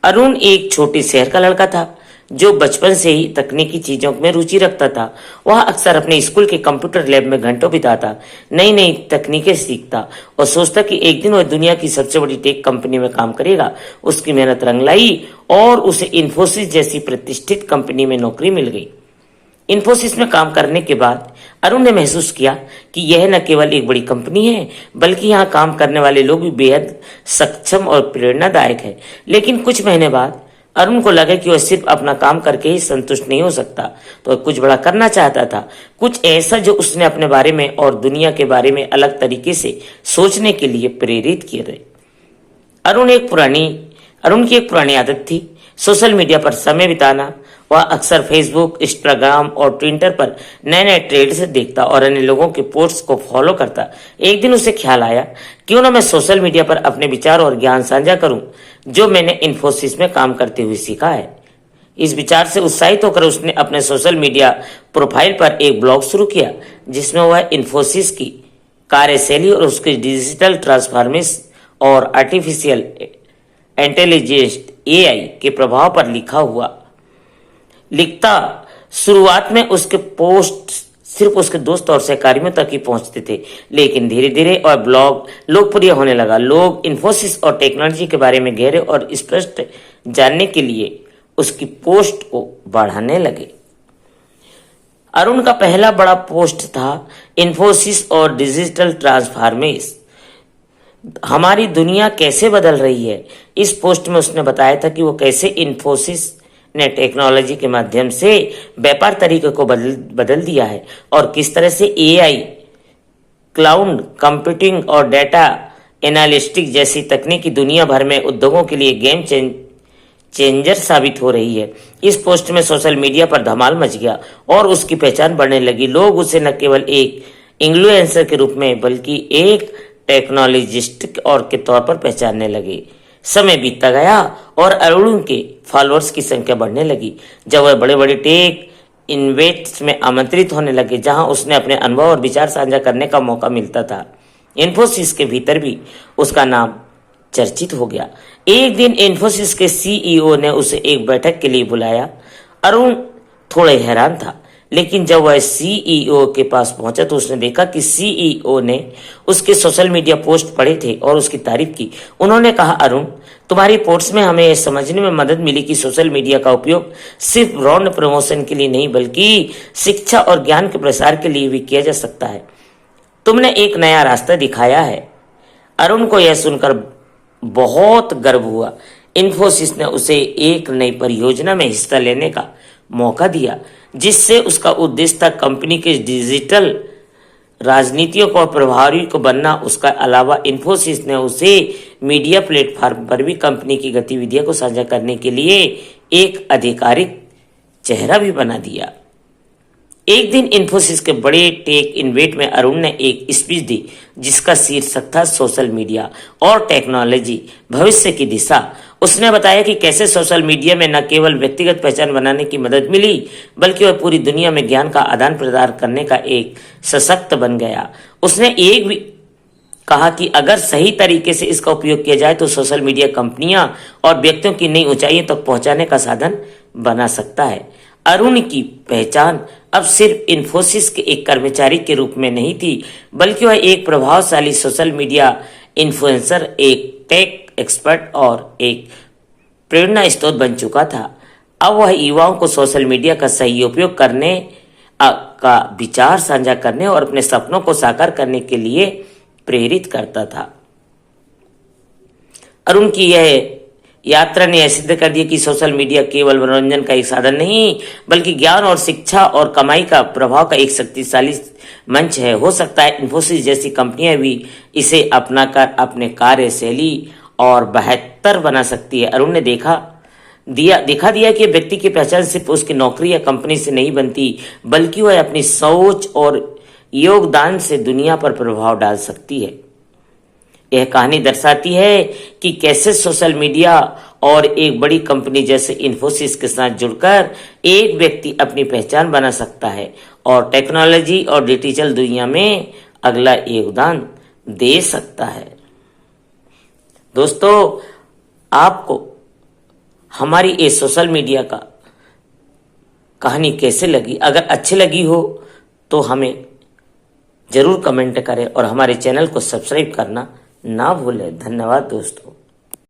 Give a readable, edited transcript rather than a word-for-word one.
अरुण एक छोटे शहर का लड़का था जो बचपन से ही तकनीकी चीजों में रुचि रखता था। वह अक्सर अपने स्कूल के कंप्यूटर लैब में घंटों बिताता, नई नई तकनीकें सीखता और सोचता कि एक दिन वह दुनिया की सबसे बड़ी टेक कंपनी में काम करेगा। उसकी मेहनत रंग लाई और उसे इन्फोसिस जैसी प्रतिष्ठित कंपनी में नौकरी मिल गई। इन्फोसिस में काम करने के बाद अरुण ने महसूस किया कि यह न केवल एक बड़ी कंपनी है, बल्कि यहाँ काम करने वाले लोग भी बेहद सक्षम और प्रेरणादायक है। लेकिन कुछ महीने बाद अरुण को लगा कि वह सिर्फ अपना काम करके ही संतुष्ट नहीं हो सकता, तो वह कुछ बड़ा करना चाहता था, कुछ ऐसा जो उसने अपने बारे में और दुनिया के बारे में अलग तरीके से सोचने के लिए प्रेरित किया रहे। अरुण की एक पुरानी आदत थी सोशल मीडिया पर समय बिताना। वह अक्सर फेसबुक, इंस्टाग्राम और ट्विटर पर नए नए ट्रेंड्स देखता और अन्य लोगों के पोस्ट को फॉलो करता। एक दिन उसे ख्याल आया, क्यों ना मैं सोशल मीडिया पर अपने विचार और ज्ञान साझा करूं जो मैंने इन्फोसिस में काम करते हुए सीखा है। इस विचार से उत्साहित होकर उसने अपने सोशल मीडिया प्रोफाइल पर एक ब्लॉग शुरू किया, जिसमें वह इन्फोसिस की कार्यशैली और उसके डिजिटल ट्रांसफॉर्मेशन और आर्टिफिशियल इंटेलिजेंस एआई के प्रभाव पर लिखता। शुरुआत में उसके पोस्ट सिर्फ उसके दोस्त और सहकारियों तक ही पहुंचते थे, लेकिन धीरे धीरे और ब्लॉग लोकप्रिय होने लगा। लोग इन्फोसिस और टेक्नोलॉजी के बारे में गहरे और स्पष्ट जानने के लिए उसकी पोस्ट को बढ़ाने लगे। अरुण का पहला बड़ा पोस्ट था इन्फोसिस और डिजिटल ट्रांसफॉर्मेशन, हमारी दुनिया कैसे बदल रही है। इस पोस्ट में उसने बताया था कि वो कैसे इन्फोसिस ने टेक्नोलॉजी के माध्यम से व्यापार तरीके को बदल दिया है और किस तरह से एआई, क्लाउड कंप्यूटिंग और डेटा एनालिटिक्स जैसी तकनीकी दुनिया भर में उद्योगों के लिए गेम चेंजर साबित हो रही है। इस पोस्ट में सोशल मीडिया पर धमाल मच गया और उसकी पहचान बढ़ने लगी। लोग उसे न केवल एक इन्फ्लुएंसर के रूप में बल्कि एक टेक्नोलॉजिस्ट और के तौर पर पहचानने लगे। समय बीतता गया और अरुण के फॉलोअर्स की संख्या बढ़ने लगी। जब वह बड़े बड़े टेक इवेंट्स में आमंत्रित होने लगे, जहां उसने अपने अनुभव और विचार साझा करने का मौका मिलता था, इन्फोसिस के भीतर भी उसका नाम चर्चित हो गया। एक दिन इन्फोसिस के सीईओ ने उसे एक बैठक के लिए बुलाया। अरुण थोड़े हैरान था, लेकिन जब वह सीईओ के पास पहुंचा तो उसने देखा कि सीईओ ने उसके सोशल मीडिया पोस्ट पढ़े थे और उसकी तारीफ की। उन्होंने कहा, अरुण, तुम्हारी पोस्ट में हमें यह समझने में मदद मिली कि सोशल मीडिया का उपयोग सिर्फ ब्रांड प्रमोशन के लिए नहीं, बल्कि शिक्षा और ज्ञान के प्रसार के लिए भी किया जा सकता है। तुमने एक नया रास्ता दिखाया है। अरुण को यह सुनकर बहुत गर्व हुआ। इन्फोसिस ने उसे एक नई परियोजना में हिस्सा लेने का मौका दिया, जिससे उसका उद्देश्य था कंपनी के डिजिटल राजनीतियों को प्रभावी को बनना। उसका अलावा इन्फोसिस ने उसे मीडिया प्लेटफॉर्म पर भी कंपनी की गतिविधियों को साझा करने के लिए एक आधिकारिक चेहरा भी बना दिया। एक दिन इन्फोसिस के बड़े टेक इवेंट में अरुण ने एक स्पीच दी, जिसका शीर्षक था सोशल मीडिया और टेक्नोलॉजी, भविष्य की दिशा। उसने बताया कि कैसे सोशल मीडिया में न केवल व्यक्तिगत पहचान बनाने की मदद मिली, बल्कि वह पूरी दुनिया में ज्ञान का आदान प्रदान करने का एक सशक्त बन गया। उसने एक भी कहा कि अगर सही तरीके से इसका उपयोग किया जाए तो सोशल मीडिया कंपनियां और व्यक्तियों की नई ऊंचाइयों तक पहुंचाने का साधन बना सकता है। अरुण की पहचान अब सिर्फ इन्फोसिस के एक कर्मचारी के रूप में नहीं थी, बल्कि वह एक प्रभावशाली सोशल मीडिया इन्फ्लुएंसर, एक टेक एक्सपर्ट और एक प्रेरणा स्रोत बन चुका था। अब वह युवाओं को सोशल मीडिया का सही उपयोग करने का विचार साझा करने और अपने सपनों को साकार करने के लिए प्रेरित करता था। अरुण की यह यात्रा ने यह सिद्ध कर दिया कि सोशल मीडिया केवल मनोरंजन का एक साधन नहीं, बल्कि ज्ञान और शिक्षा और कमाई का प्रभाव का एक शक्तिशाली मंच है। हो सकता है इन्फोसिस जैसी कंपनियां भी इसे अपनाकर अपने कार्यशैली और बेहतर बना सकती है। अरुण ने दिखा दिया कि व्यक्ति की पहचान सिर्फ उसकी नौकरी या कंपनी से नहीं बनती, बल्कि वह अपनी सोच और योगदान से दुनिया पर प्रभाव डाल सकती है। यह कहानी दर्शाती है कि कैसे सोशल मीडिया और एक बड़ी कंपनी जैसे इन्फोसिस के साथ जुड़कर एक व्यक्ति अपनी पहचान बना सकता है और टेक्नोलॉजी और डिजिटल दुनिया में अगला योगदान दे सकता है। दोस्तों, आपको हमारी ये सोशल मीडिया का कहानी कैसे लगी। अगर अच्छी लगी हो तो हमें जरूर कमेंट करें और हमारे चैनल को सब्सक्राइब करना ना भूलें। धन्यवाद दोस्तों।